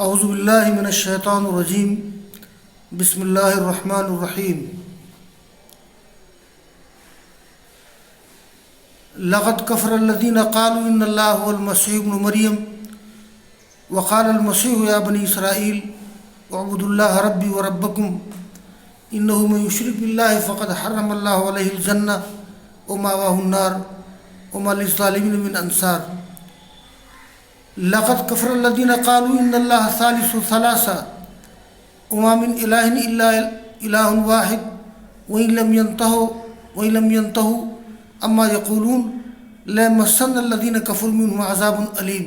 اعوذ باللہ من الشیطان الرجیم بسم اللہ الرحمن الرحیم لقد کفر الذین قالوا ان اللہ هو المسیح ابن مریم وقال المسیح یا بنی اسرائیل اعبدوا اللہ ربی وربکم انہ من یشرک باللہ فقد حرم اللہ علیہ الجنہ ومأواہ النار وما للظالمین من انصار لقد کفر الذین قالوا ان اللہ ثالث ثلاثہ وما من الہ الا الہ واحد وإن لم ينتهوا اما یقولون ليمسن الذین کفروا منهم عذاب علیم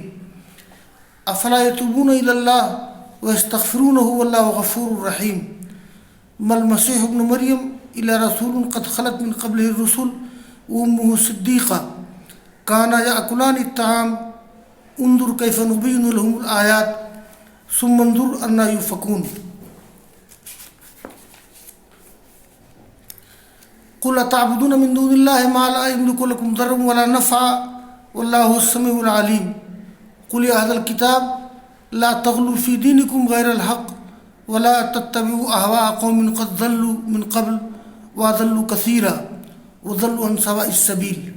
افلا یتوبون الی اللہ ویستغفرونہ واللہ غفور رحیم ما المسیح ابن مریم الا رسول قد خلت من قبله الرسل وامه صدیقہ کانا یأکلان الطعام انظر کیف نبین لهم الآیات ثم انظر انا یؤفکون قل اتعبدون من دون اللہ ما لا یملک لکم ضرا ولا نفعا واللہ السمیع العلیم قل یا اہل الکتاب لا تغلوا فی دینکم غیر الحق ولا تتبعوا اہواء قوم قد ضلوا من قبل واضلوا کثیرا وضلوا عن سواء السبیل۔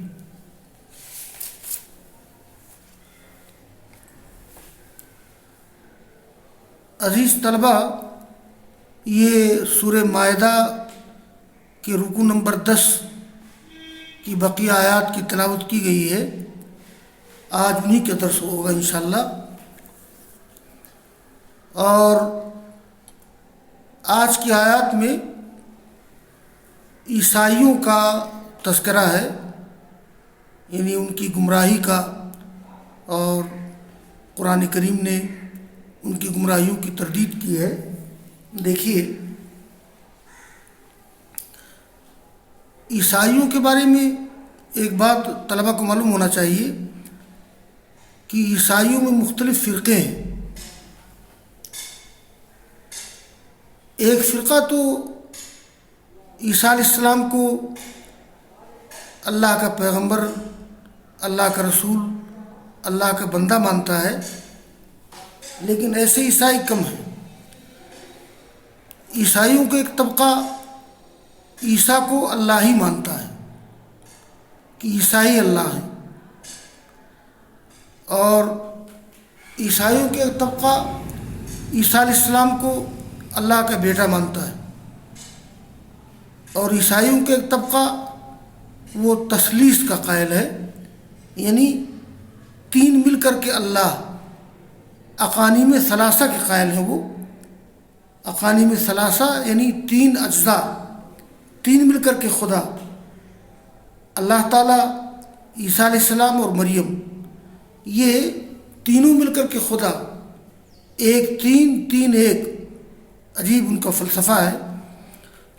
عزیز طلبہ، یہ سورہ مائدہ کے رکوع نمبر 10 کی بقیہ آیات کی تلاوت کی گئی ہے۔ آج انہی کے درس ہوگا انشاءاللہ۔ اور آج کی آیات میں عیسائیوں کا تذکرہ ہے، یعنی ان کی گمراہی کا، اور قرآن کریم نے ان کی گمراہیوں کی تردید کی ہے۔ دیکھیے، عیسائیوں کے بارے میں ایک بات طلبہ کو معلوم ہونا چاہیے کہ عیسائیوں میں مختلف فرقے ہیں۔ ایک فرقہ تو عیسیٰ علیہ السلام کو اللہ کا پیغمبر، اللہ کا رسول، اللہ کا بندہ مانتا ہے، لیکن ایسے عیسائی کم ہیں۔ عیسائیوں کا ایک طبقہ عیسیٰ کو اللہ ہی مانتا ہے کہ عیسائی اللہ ہیں، اور عیسائیوں کا ایک طبقہ عیسیٰ علیہ السلام کو اللہ کا بیٹا مانتا ہے، اور عیسائیوں کا ایک طبقہ وہ تثلیث کا قائل ہے، یعنی تین مل کر کے اللہ، اقانیم ثلاثہ کے قائل ہیں۔ وہ اقانیم ثلاثہ یعنی تین اجزاء، تین مل کر کے خدا، اللہ تعالیٰ، عیسیٰ علیہ السلام اور مریم، یہ تینوں مل کر کے خدا، ایک تین تین ایک، عجیب ان کا فلسفہ ہے۔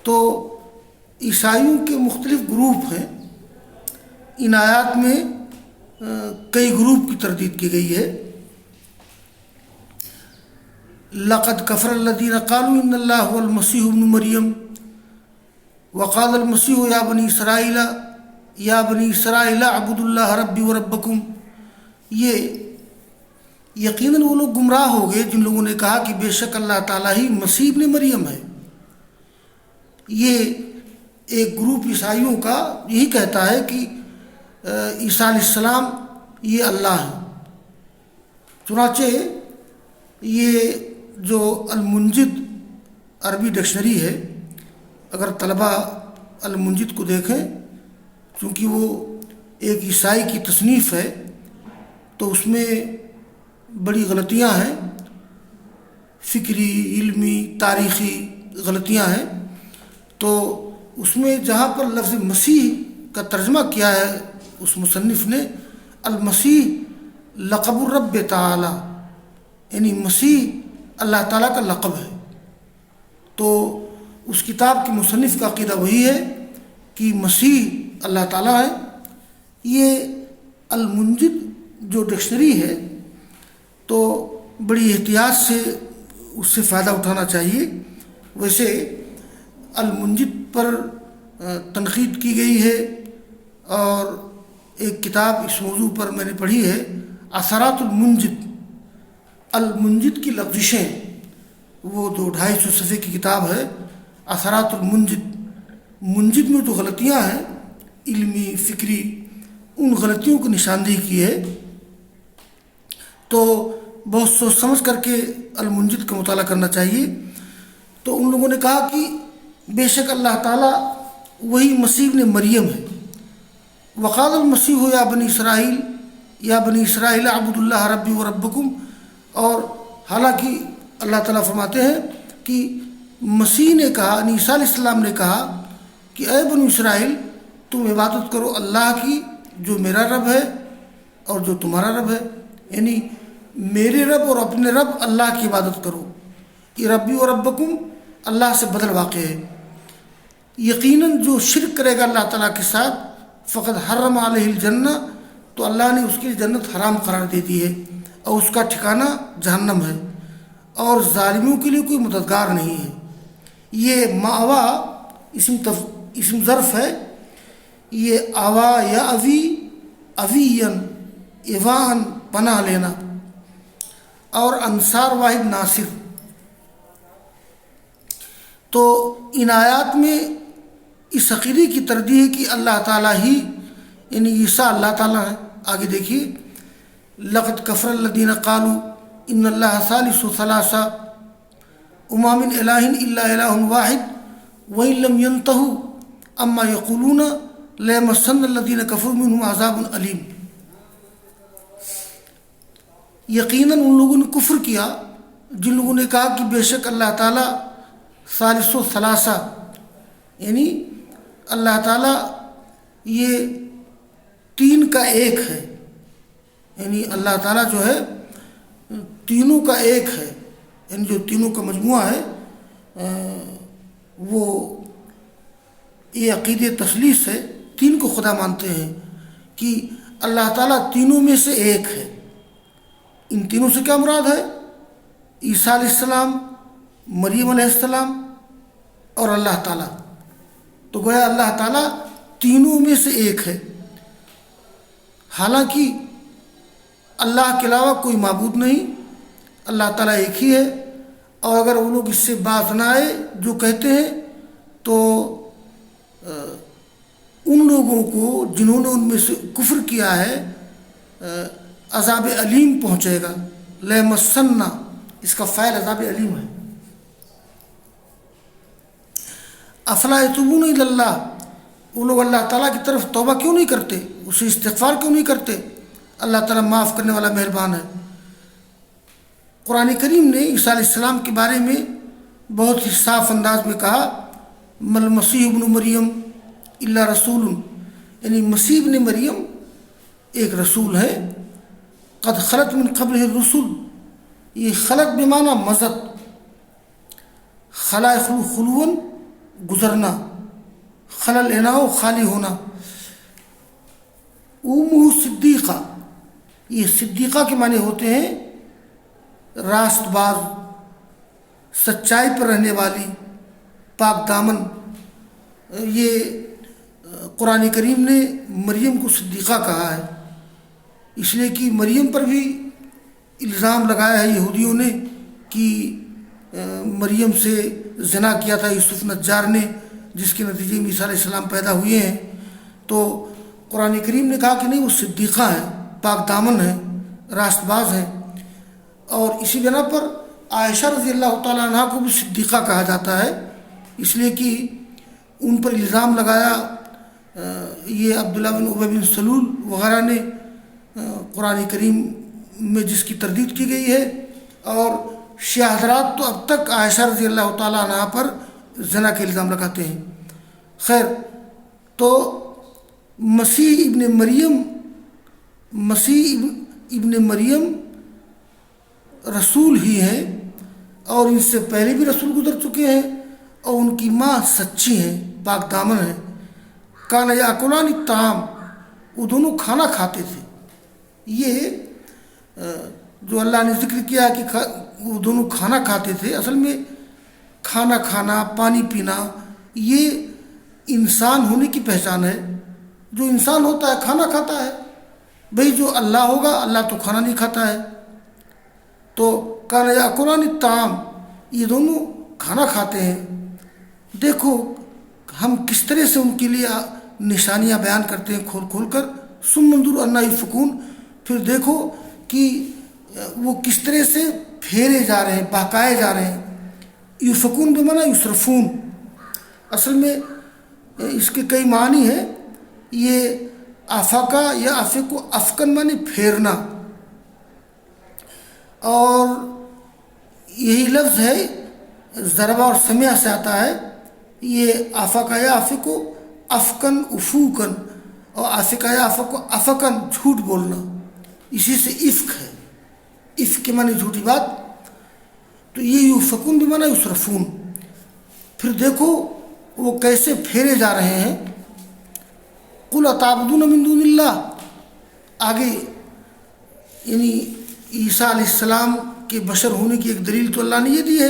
تو عیسائیوں کے مختلف گروپ ہیں۔ ان آیات میں کئی گروپ کی تردید کی گئی ہے۔ لقد کفر الذین قالوا ان اللہ هو المسیح ابن مریم وقال المسیح یا بنی اسرائیل اعبدوا اللہ ربی وربکم۔ یہ یقیناً وہ لوگ گمراہ ہو گئے جن لوگوں نے کہا کہ بے شک اللہ تعالیٰ ہی مسیح ابن مریم ہے۔ یہ ایک گروپ عیسائیوں کا یہی کہتا ہے کہ عیسیٰ علیہ السلام یہ اللہ ہے۔ چنانچہ یہ جو المنجد عربی ڈکشنری ہے، اگر طلبہ المنجد کو دیکھیں، چونکہ وہ ایک عیسائی کی تصنیف ہے، تو اس میں بڑی غلطیاں ہیں، فکری، علمی، تاریخی غلطیاں ہیں۔ تو اس میں جہاں پر لفظ مسیح کا ترجمہ کیا ہے اس مصنف نے، المسیح لقب الرب تعالی، یعنی مسیح اللہ تعالیٰ کا لقب ہے۔ تو اس کتاب کے مصنف کا عقیدہ وہی ہے کہ مسیح اللہ تعالیٰ ہے۔ یہ المنجد جو ڈکشنری ہے، تو بڑی احتیاط سے اس سے فائدہ اٹھانا چاہیے۔ ویسے المنجد پر تنقید کی گئی ہے، اور ایک کتاب اس موضوع پر میں نے پڑھی ہے، اثرات المنجد، المنجد کی لغزشیں، وہ 200-250 صفحے کی کتاب ہے اثرات المنجد. منجد میں جو غلطیاں ہیں علمی فکری، ان غلطیوں کی نشاندہی کی ہے. تو بہت سوچ سمجھ کر کے المنجد کا مطالعہ کرنا چاہیے. تو ان لوگوں نے کہا کہ بے شک اللہ تعالیٰ وہی مسیح ابن مریم ہے. وقال المسیح یا بنی اسرائیل، یا بنی اسرائیل اعبدوا اللہ ربی و ربکم. اور حالانکہ اللہ تعالیٰ فرماتے ہیں کہ مسیح نے کہا، عیسیٰ علیہ السلام نے کہا کہ اے بنی اسرائیل تم عبادت کرو اللہ کی جو میرا رب ہے اور جو تمہارا رب ہے. یعنی میرے رب اور اپنے رب اللہ کی عبادت کرو. یہ ربی و ربکم اللہ سے بدل واقع ہے. یقیناً جو شرک کرے گا اللہ تعالیٰ کے ساتھ فقط حرم علیہ الجنہ، تو اللہ نے اس کی جنت حرام قرار دے دی ہے اور اس کا ٹھکانہ جہنم ہے، اور ظالموں کے لیے کوئی مددگار نہیں ہے. یہ ماوا اسم ظرف ہے. یہ آوا یا اوین ایوان پناہ لینا، اور انصار واحد ناصر. تو ان آیات میں اس عقیدے کی تردید ہے کہ اللہ تعالیٰ ہی، یعنی عیسیٰ اللہ تعالیٰ ہے. آگے دیکھیے، لقد کفر الذین قالوا ان اللہ ثالث ثلاثہ وما من الہ الا الہ واحد وان لم ينتہوا اما یقولون لیمسن الذین کفروا منہم عذاب علیم. یقیناً ان لوگوں نے کفر کیا جن لوگوں نے کہا کہ بے شک اللہ تعالیٰ ثالث و ثلاثہ، یعنی اللہ تعالیٰ یہ تین کا ایک ہے. یعنی اللہ تعالیٰ جو ہے تینوں کا ایک ہے، یعنی جو تینوں کا مجموعہ ہے وہ یہ عقیدہ تثلیث ہے. تین کو خدا مانتے ہیں کہ اللہ تعالیٰ تینوں میں سے ایک ہے. ان تینوں سے کیا مراد ہے؟ عیسیٰ علیہ السلام، مریم علیہ السلام اور اللہ تعالیٰ. تو گویا اللہ تعالیٰ تینوں میں سے ایک ہے. حالانکہ اللہ کے علاوہ کوئی معبود نہیں، اللہ تعالیٰ ایک ہی ہے. اور اگر وہ لوگ اس سے باز نہ آئے جو کہتے ہیں، تو ان لوگوں کو جنہوں نے ان میں سے کفر کیا ہے عذاب علیم پہنچے گا. لیمسنہ، اس کا فاعل عذاب علیم ہے. افلا یتوبون الی اللہ، وہ لوگ اللہ تعالیٰ کی طرف توبہ کیوں نہیں کرتے، اسے استغفار کیوں نہیں کرتے؟ اللہ تعالیٰ معاف کرنے والا مہربان ہے. قرآن کریم نے عیسیٰ علیہ السلام کے بارے میں بہت ہی صاف انداز میں کہا، مل مسیح ابن مریم الا رسول، یعنی مسیح ابن مریم ایک رسول ہے. قد خلط من قبلہ الرسل، یہ خلط بمعنی مضت، خلا خلون گزرنا، خلل اناؤ خالی ہونا. امہ صدیقہ، یہ صدیقہ کے معنی ہوتے ہیں راست باز، سچائی پر رہنے والی، پاک دامن. یہ قرآن کریم نے مریم کو صدیقہ کہا ہے، اس لیے کہ مریم پر بھی الزام لگایا ہے یہودیوں نے کہ مریم سے زنا کیا تھا یوسف نجار نے، جس کے نتیجے میں عیسیٰ علیہ السلام پیدا ہوئے ہیں. تو قرآن کریم نے کہا کہ نہیں، وہ صدیقہ ہے، پاک دامن ہے، راست باز ہے. اور اسی بنا پر عائشہ رضی اللہ تعالیٰ عنہ کو بھی صدیقہ کہا جاتا ہے، اس لیے کہ ان پر الزام لگایا یہ عبداللہ بن ابی بن سلول وغیرہ نے قرآن کریم میں جس کی تردید کی گئی ہے. اور شیعہ حضرات تو اب تک عائشہ رضی اللہ تعالیٰ عنہ پر زنا کے الزام لگاتے ہیں. خیر، تو مسیح ابن مریم رسول ہی ہیں، اور ان سے پہلے بھی رسول گزر چکے ہیں، اور ان کی ماں سچی ہیں، پاک دامن ہیں. کانا یاکلان الطعام، وہ دونوں کھانا کھاتے تھے. یہ جو اللہ نے ذکر کیا کہ وہ دونوں کھانا کھاتے تھے، اصل میں کھانا کھانا، پانی پینا، یہ انسان ہونے کی پہچان ہے. جو انسان ہوتا ہے کھانا کھاتا ہے. بھئی جو اللہ ہوگا، اللہ تو کھانا نہیں کھاتا ہے. تو کان یاکلان الطعام، یہ دونوں کھانا کھاتے ہیں. دیکھو ہم کس طرح سے ان کے لیے نشانیاں بیان کرتے ہیں کھول کھول کر. ثم انظر انا یؤفکون، پھر دیکھو کہ وہ کس طرح سے پھیرے جا رہے ہیں، بہکائے جا رہے ہیں. یؤفکون بمعنی یصرفون، اصل میں اس کے کئی معنی ہیں. یہ افقا یا افق و افکن معنی پھیرنا، اور یہی لفظ ہے ضربہ اور سمع سے آتا ہے. یہ افقا یا افق و افکن افوکن، اور افقا یا افق و افکن جھوٹ بولنا، اسی سے افک ہے. افک کے معنی جھوٹی بات. تو یہ یؤفکون بمعنی یصرفون. پھر دیکھو وہ کیسے پھیرے جا رہے ہیں. قل اتعبدون من دون اللہ، آگے یعنی عیسیٰ علیہ السلام کے بشر ہونے کی ایک دلیل تو اللہ نے یہ دی ہے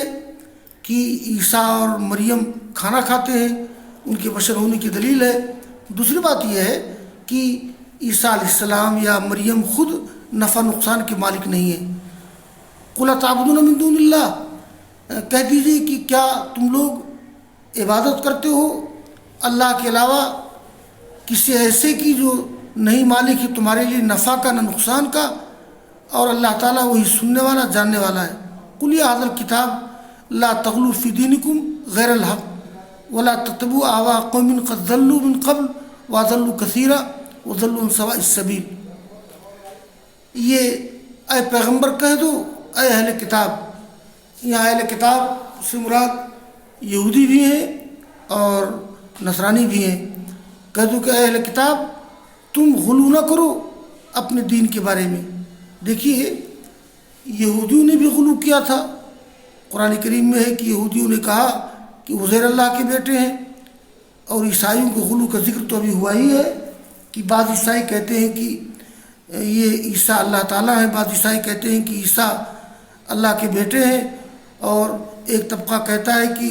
کہ عیسیٰ اور مریم کھانا کھاتے ہیں، ان کے بشر ہونے کی دلیل ہے. دوسری بات یہ ہے کہ عیسیٰ علیہ السلام یا مریم خود نفع نقصان کے مالک نہیں ہیں. قل اتعبدون من دون اللہ، کہہ دیجیے کہ کیا تم لوگ عبادت کرتے ہو اللہ کے علاوہ کسی ایسے کی جو نہیں مالک ہے تمہارے لیے نفع کا نہ نقصان کا، اور اللہ تعالیٰ وہی سننے والا جاننے والا ہے. قل یا اہل الکتاب لا تغلوا فی دینکم غیر الحق ولا تتبعوا اہواء قوم قد ضلوا من قبل واضلوا کثیرا وضلوا عن سواء السبیل. یہ اے پیغمبر کہہ دو اے اہل کتاب، یہاں اہل کتاب سے مراد یہودی بھی ہیں اور نصرانی بھی ہیں. کہہ دو کہ اے اہل کتاب تم غلو نہ کرو اپنے دین کے بارے میں. دیکھیے یہودیوں نے بھی غلو کیا تھا. قرآن کریم میں ہے کہ یہودیوں نے کہا کہ عزیر اللہ کے بیٹے ہیں، اور عیسائیوں کے غلو کا ذکر تو ابھی ہوا ہی ہے کہ بعض عیسائی کہتے ہیں کہ یہ عیسیٰ اللہ تعالیٰ ہیں، بعض عیسائی کہتے ہیں کہ عیسیٰ اللہ کے بیٹے ہیں، اور ایک طبقہ کہتا ہے کہ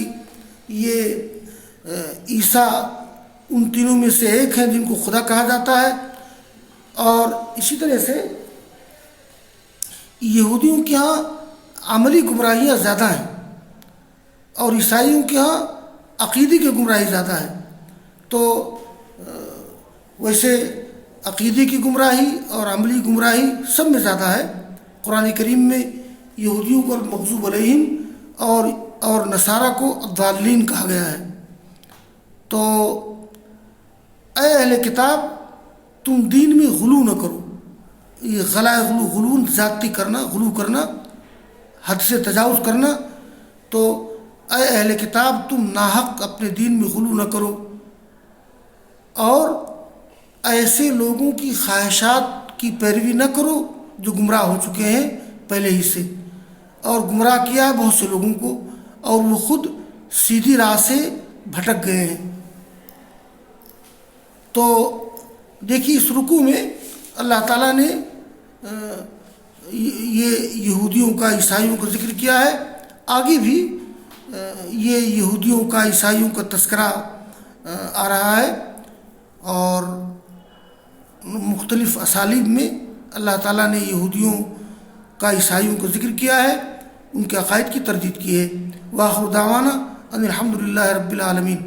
یہ عیسیٰ ان تینوں میں سے ایک ہیں جن کو خدا کہا جاتا ہے. اور اسی طرح سے یہودیوں کے ہاں عملی گمراہیاں زیادہ ہیں، اور عیسائیوں کے ہاں عقیدی کی گمراہی زیادہ ہے. تو ویسے عقیدے کی گمراہی اور عملی گمراہی سب میں زیادہ ہے. قرآن کریم میں یہودیوں کو المغضوب علیہم اور نصارہ کو الضالین کہا گیا ہے. تو اے اہل کتاب تم دین میں غلو نہ کرو. یہ غلائے غلو زیادتی کرنا، غلو کرنا، حد سے تجاوز کرنا. تو اے اہل کتاب تم ناحق اپنے دین میں غلو نہ کرو، اور ایسے لوگوں کی خواہشات کی پیروی نہ کرو جو گمراہ ہو چکے ہیں پہلے ہی سے، اور گمراہ کیا ہے بہت سے لوگوں کو، اور وہ خود سیدھی راہ سے بھٹک گئے ہیں. تو دیکھیے اس رکوع میں اللہ تعالیٰ نے یہ یہودیوں کا عیسائیوں کا ذکر کیا ہے. آگے بھی یہ یہودیوں کا عیسائیوں کا تذکرہ آ رہا ہے، اور مختلف اسالیب میں اللہ تعالیٰ نے یہودیوں کا عیسائیوں کا ذکر کیا ہے، ان کے عقائد کی تردید کی ہے. وآخر دعوانا ان الحمد للہ رب العالمین.